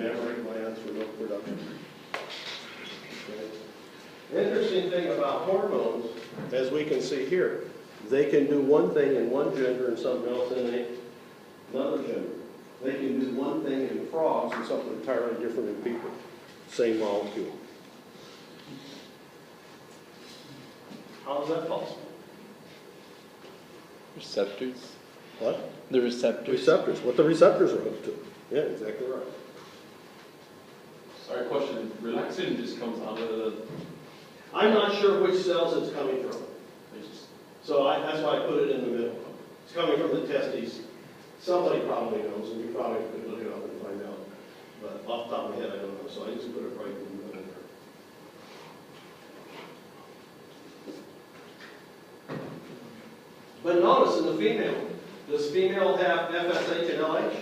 mammary glands for milk production. Okay. Interesting thing about hormones, as we can see here, they can do one thing in one gender and something else in another gender. They can do one thing in frogs and something entirely different in people. Same molecule. How is that possible? Receptors. What? The receptors. Receptors. What the receptors are hooked to. Yeah, exactly right. Sorry, question. Relaxin just comes out of the... I'm not sure which cells it's coming from. So that's why I put it in the middle. It's coming from the testes. Somebody probably knows, and you probably could look it up and find out. But off the top of my head, I don't know. So I just put it right in the middle there. But notice in the female, does female have FSH and LH?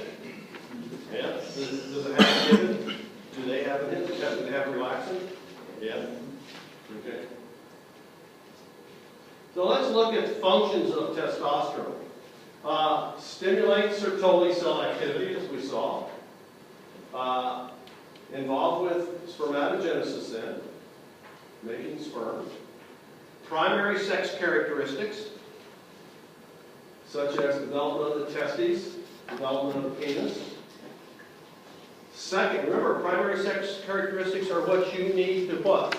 Yeah. Does it have inhibin? Do they have inhibin? Do they have relaxin? Yeah. Okay. So let's look at functions of testosterone. Stimulate Sertoli cell activity, as we saw. Involved with spermatogenesis then, making sperm. Primary sex characteristics, such as development of the testes, development of the penis. Second, remember, primary sex characteristics are what you need to what?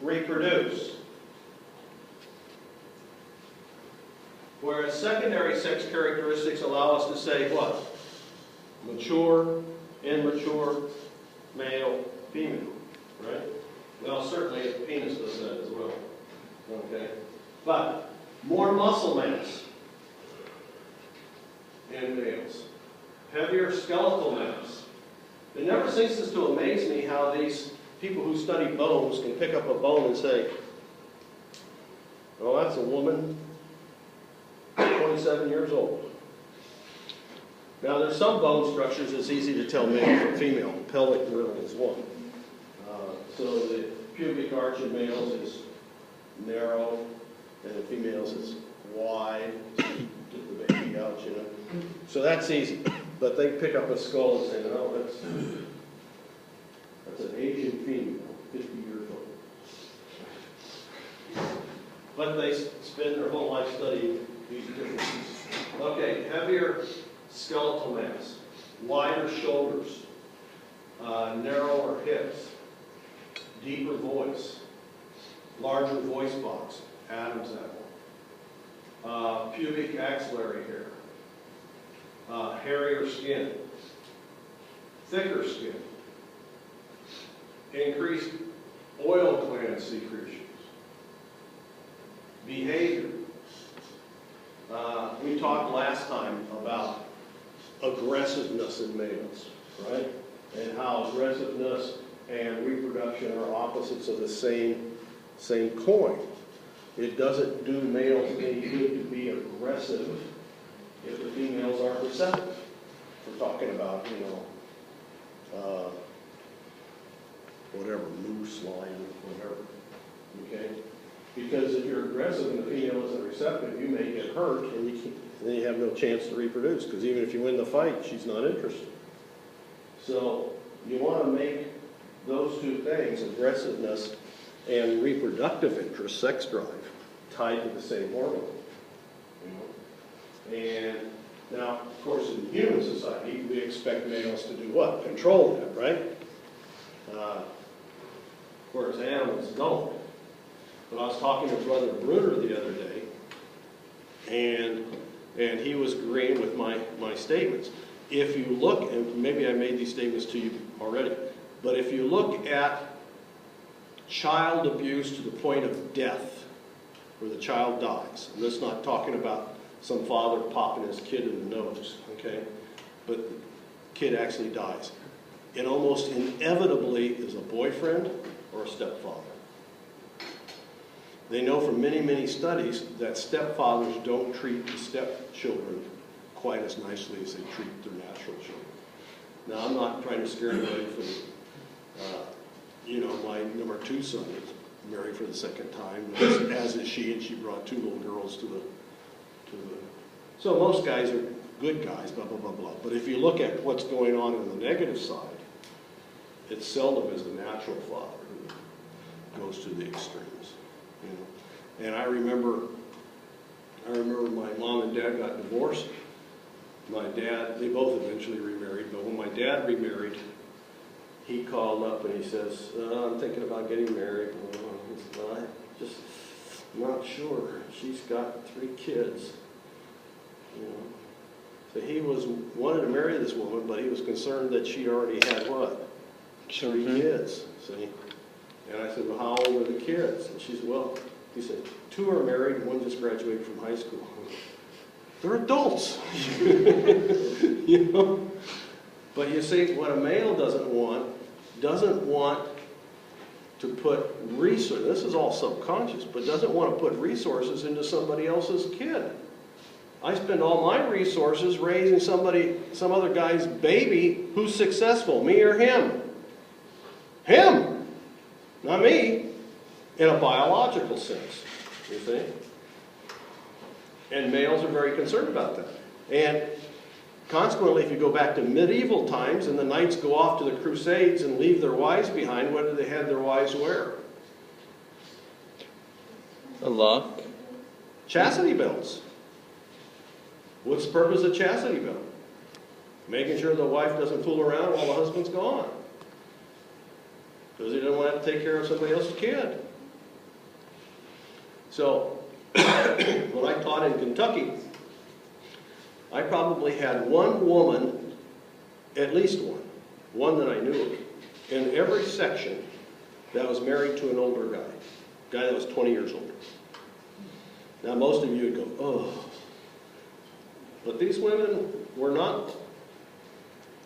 Reproduce. Whereas secondary sex characteristics allow us to say what? Mature, immature, male, female, right? Well, certainly a penis does that as well, okay? But more muscle mass in males. Heavier skeletal mass. It never ceases to amaze me how these people who study bones can pick up a bone and say, well, that's a woman, 27 years old. Now, there's some bone structures it's easy to tell male from female. Pelvic girdle is one. So the pubic arch in males is narrow, and in females it's wide. Get the baby out, you know. So that's easy. But they pick up a skull and say, no, that's an Asian female, 50 years old. But they spend their whole life studying these differences. Okay, heavier skeletal mass, wider shoulders, narrower hips, deeper voice, larger voice box, Adam's apple, pubic axillary hair, hairier skin, thicker skin, increased oil gland secretions, behavior. We talked last time about aggressiveness in males, right? And how aggressiveness and reproduction are opposites of the same coin. It doesn't do males any good to be aggressive if the females aren't receptive. We're talking about, you know, whatever, moose, lion, whatever, okay? Because if you're aggressive and the female isn't receptive, you may get hurt and then you have no chance to reproduce, because even if you win the fight, she's not interested. So you want to make those two things, aggressiveness and reproductive interest, sex drive, tied to the same hormone. You know? And now, of course, in human society, we expect males to do what? Control that, right? Whereas animals don't. But I was talking to Brother Bruder the other day, and he was agreeing with my statements. If you look, and maybe I made these statements to you already, but if you look at child abuse to the point of death, where the child dies, and that's not talking about some father popping his kid in the nose, okay? But the kid actually dies. It almost inevitably is a boyfriend or a stepfather. They know from many, many studies that stepfathers don't treat the stepchildren quite as nicely as they treat their natural children. Now, I'm not trying to scare anybody from, you know, my number 2 son is married for the second time, as is she, and she brought 2 little girls to the. So most guys are good guys, blah, blah, blah, blah. But if you look at what's going on in the negative side, it seldom is the natural father who goes to the extremes, you know. And I remember my mom and dad got divorced. My dad, they both eventually remarried, but when my dad remarried, he called up and he says, I'm thinking about getting married. He said, well, I'm just not sure. She's got 3 kids, you know. So he wanted to marry this woman, but he was concerned that she already had what? 3 kids, see? And I said, well, how old are the kids? And she said, well, he said, 2 are married, 1 just graduated from high school. They're adults, you know? But you see, what a male doesn't want to put resources, this is all subconscious, but doesn't want to put resources into somebody else's kid. I spend all my resources raising some other guy's baby who's successful, me or him. Him, not me, in a biological sense, you see? And males are very concerned about that. And consequently, if you go back to medieval times and the knights go off to the crusades and leave their wives behind, what do they have their wives wear? A lock. Chastity belts. What's the purpose of chastity belt? Making sure the wife doesn't fool around while the husband's gone. Because he doesn't want to have to take care of somebody else's kid. So, when I taught in Kentucky, I probably had one woman, at least one that I knew of, in every section that was married to an older guy that was 20 years older. Now most of you would go, oh. But these women were not,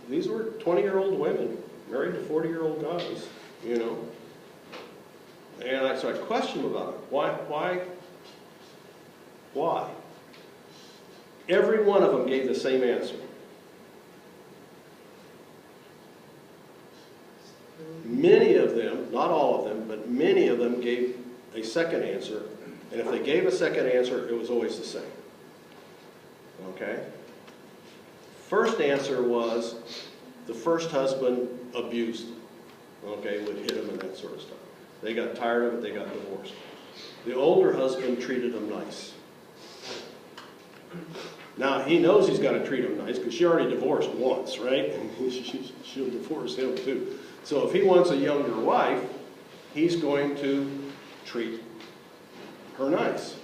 these were 20-year-old women, married to 40-year-old guys, you know. And so I questioned about it. Why? Every one of them gave the same answer. Many of them, not all of them, but many of them gave a second answer. And if they gave a second answer, it was always the same. Okay? First answer was the first husband abused them. Okay, would hit them and that sort of stuff. They got tired of it, they got divorced. The older husband treated them nice. Now, he knows he's got to treat him nice because she already divorced once, right? And she'll divorce him too. So if he wants a younger wife, he's going to treat her nice.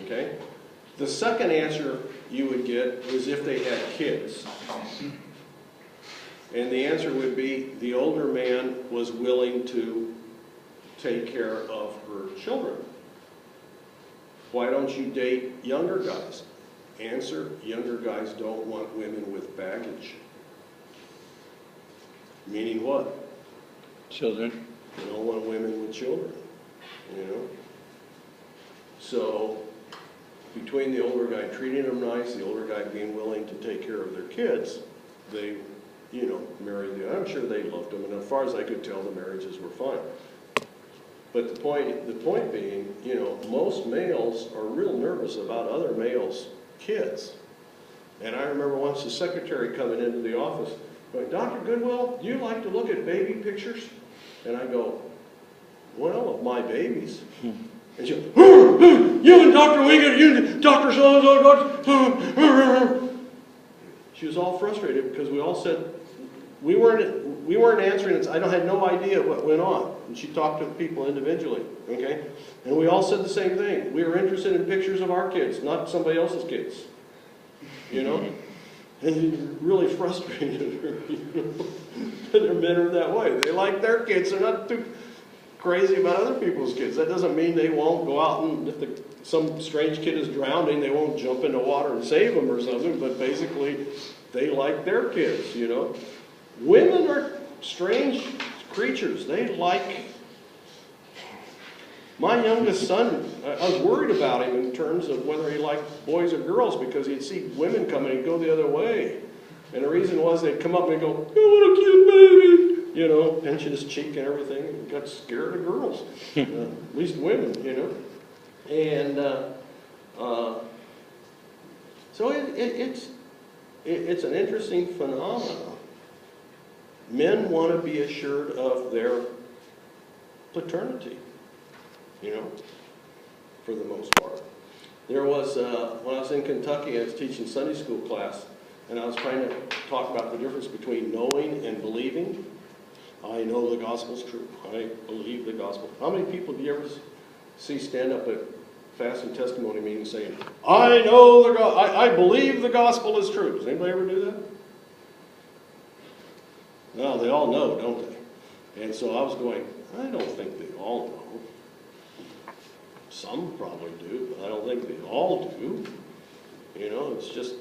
Okay? The second answer you would get is if they had kids. And the answer would be the older man was willing to take care of her children. Why don't you date younger guys? Answer, younger guys don't want women with baggage. Meaning what? Children. They don't want women with children, you know? So, between the older guy treating them nice, the older guy being willing to take care of their kids, they, you know, married the, I'm sure they loved them, and as far as I could tell, the marriages were fine. But the point being, you know, most males are real nervous about other males' kids. And I remember once the secretary coming into the office going, Dr. Goodwill, do you like to look at baby pictures? And I go, well, of my babies. And she goes, you and Dr. Wingate, you and Dr. So-and-so, she was all frustrated because we all said, we weren't answering, I had no idea what went on. And she talked to people individually, okay? And we all said the same thing. We were interested in pictures of our kids, not somebody else's kids. You know? And it really frustrated her, you know? Their men are that way. They like their kids. They're not too crazy about other people's kids. That doesn't mean they won't go out and, if some strange kid is drowning, they won't jump into water and save them or something, but basically they like their kids, you know? Women are strange creatures. They like, my youngest son, I was worried about him in terms of whether he liked boys or girls because he'd see women come and he'd go the other way. And the reason was they'd come up and go, oh, what a cute baby, you know, pinching his cheek and everything, and got scared of girls, at least women, you know. And so it's an interesting phenomenon. Men want to be assured of their paternity, you know, for the most part. There was, when I was in Kentucky, I was teaching Sunday school class, and I was trying to talk about the difference between knowing and believing. I know the gospel's true. I believe the gospel. How many people do you ever see stand up at fast and testimony meetings saying, I know I believe the gospel is true? Does anybody ever do that? No, they all know, don't they? And so I was going, I don't think they all know. Some probably do, but I don't think they all do. You know, it's just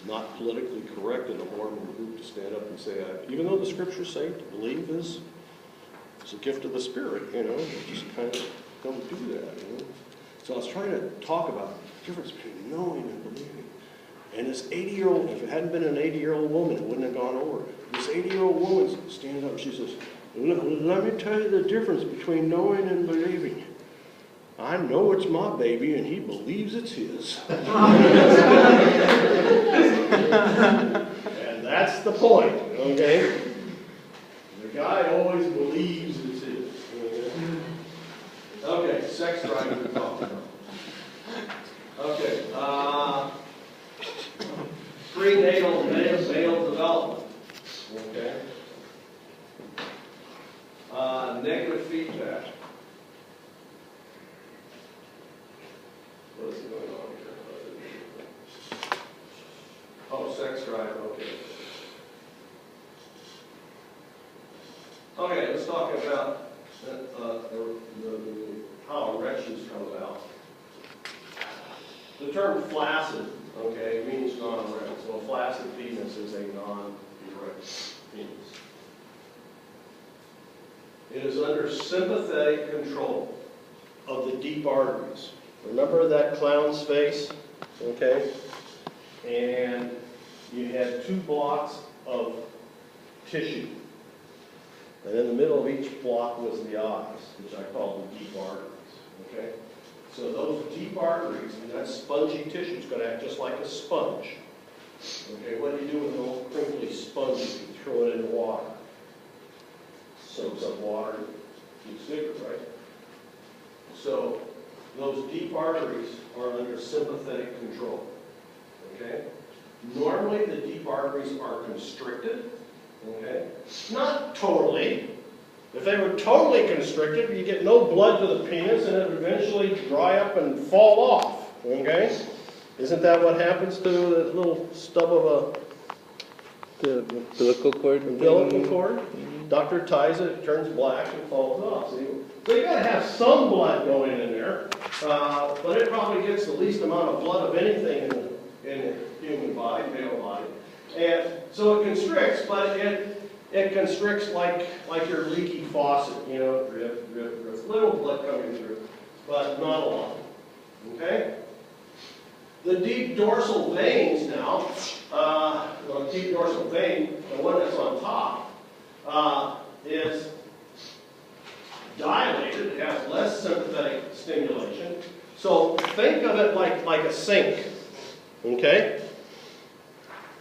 not politically correct in a Mormon group to stand up and say, even though the scriptures say to believe is a gift of the Spirit, you know, they just kind of don't do that, you know. So I was trying to talk about the difference between knowing and believing. And this 80-year-old, if it hadn't been an 80-year-old woman, it wouldn't have gone over. This 80-year-old woman stands up and she says, let me tell you the difference between knowing and believing. I know it's my baby, and he believes it's his. And that's the point, okay? The guy always believes it's his. Okay, sex drive we're talking about. Okay, prenatal male development. Okay. Negative feedback. What's going on here? Oh, sex drive, okay. Okay, let's talk about how erections come about. The term flaccid, okay, means non-erect. So a flaccid penis is a non-erect penis. It is under sympathetic control of the deep arteries. Remember that clown's face? Okay? And you had 2 blocks of tissue. And in the middle of each block was the eyes, which I call the deep arteries. Okay? So those deep arteries, and that spongy tissue is going to act just like a sponge. Okay, what do you do with an old crinkly sponge if you throw it in water? Soaks up water, gets thicker, right? So those deep arteries are under sympathetic control. Okay? Normally the deep arteries are constricted. Okay? Not totally. If they were totally constricted, you get no blood to the penis and it would eventually dry up and fall off. Okay? Isn't that what happens to the little stub of The umbilical cord. umbilical cord? Doctor ties it, it turns black and falls off. See? So you got to have some blood going in there, but it probably gets the least amount of blood of anything in the human body, male body. And so it constricts, but it constricts like your leaky faucet, you know, drip, drip, drip. Little blood coming through, but not a lot. Okay? The deep dorsal veins now, the deep dorsal vein, the one that's on top, is dilated, it has less sympathetic stimulation. So think of it like a sink, okay?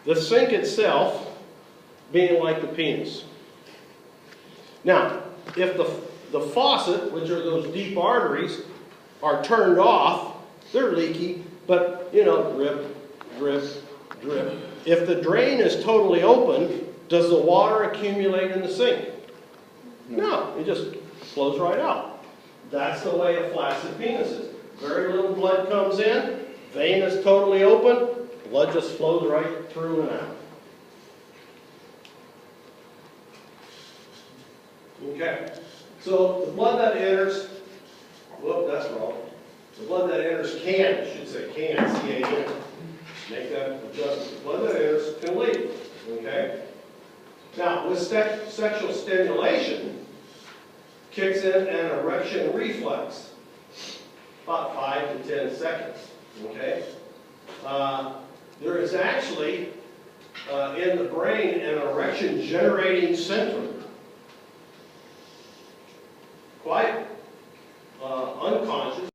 The sink itself being like the penis. Now, if the faucet, which are those deep arteries, are turned off, they're leaky, but, you know, drip, drip, drip. If the drain is totally open, does the water accumulate in the sink? No, it just flows right out. That's the way a flaccid penis is. Very little blood comes in, vein is totally open, blood just flows right through and out. Okay, so the blood that enters, whoop, that's wrong. The blood that enters can, I should say can, C-A-N. Make that adjustment. The blood that enters can leave, okay? Now, with sexual stimulation, kicks in an erection reflex, about 5 to 10 seconds, okay? There is actually, in the brain, an erection generating center.